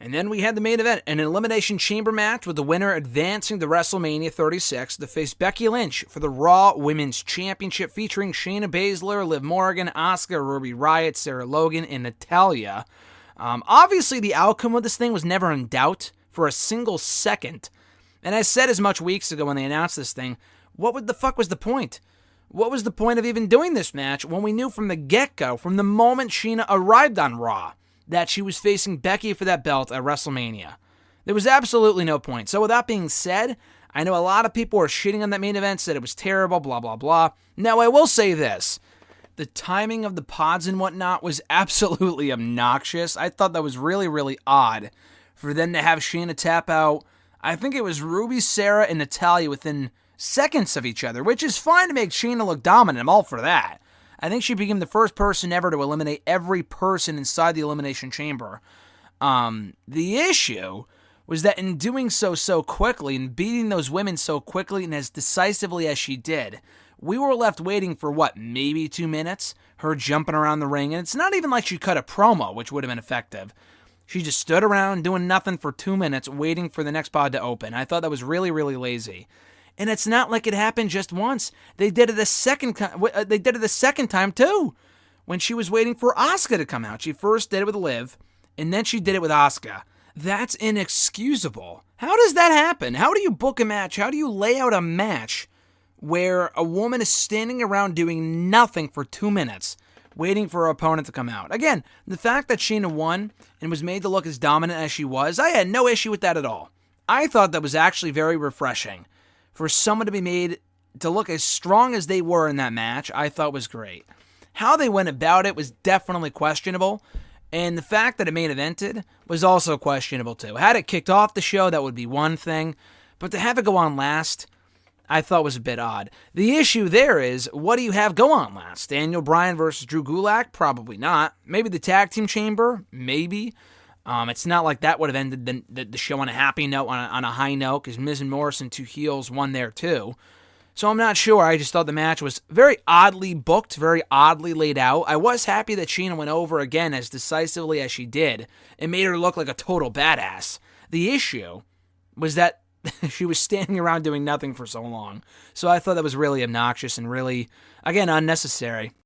And then we had the main event, an Elimination Chamber match with the winner advancing to WrestleMania 36 to face Becky Lynch for the Raw Women's Championship, featuring Shayna Baszler, Liv Morgan, Asuka, Ruby Riott, Sarah Logan, and Natalya. Obviously, the outcome of this thing was never in doubt for a single second. And I said as much weeks ago when they announced this thing, what the fuck was the point? What was the point of even doing this match when we knew from the get-go, from the moment Shayna arrived on Raw, that she was facing Becky for that belt at WrestleMania? There was absolutely no point. So with that being said, I know a lot of people were shitting on that main event, said it was terrible, blah, blah, blah. Now, I will say this. The timing of the pods and whatnot was absolutely obnoxious. I thought that was really, really odd for them to have Shayna tap out. I think it was Ruby, Sarah, and Natalya within seconds of each other, which is fine to make Shayna look dominant. I'm all for that. I think she became the first person ever to eliminate every person inside the Elimination Chamber. The issue was that in doing so quickly and beating those women so quickly and as decisively as she did, we were left waiting for, maybe 2 minutes? Her jumping around the ring, and it's not even like she cut a promo, which would have been effective. She just stood around doing nothing for 2 minutes waiting for the next pod to open. I thought that was really, really lazy. And it's not like it happened just once. They did it the second time too, when she was waiting for Asuka to come out. She first did it with Liv, and then she did it with Asuka. That's inexcusable. How does that happen? How do you book a match? How do you lay out a match where a woman is standing around doing nothing for 2 minutes, waiting for her opponent to come out? Again, the fact that Shayna won and was made to look as dominant as she was, I had no issue with that at all. I thought that was actually very refreshing. For someone to be made to look as strong as they were in that match, I thought was great. How they went about it was definitely questionable, and the fact that it main evented was also questionable too. Had it kicked off the show, that would be one thing, but to have it go on last, I thought was a bit odd. The issue there is, what do you have go on last? Daniel Bryan versus Drew Gulak? Probably not. Maybe the Tag Team Chamber? Maybe. It's not like that would have ended the show on a happy note, on a high note, because Miz and Morrison, two heels, won there too. So I'm not sure. I just thought the match was very oddly booked, very oddly laid out. I was happy that Shayna went over again as decisively as she did. It made her look like a total badass. The issue was that she was standing around doing nothing for so long. So I thought that was really obnoxious and really, again, unnecessary.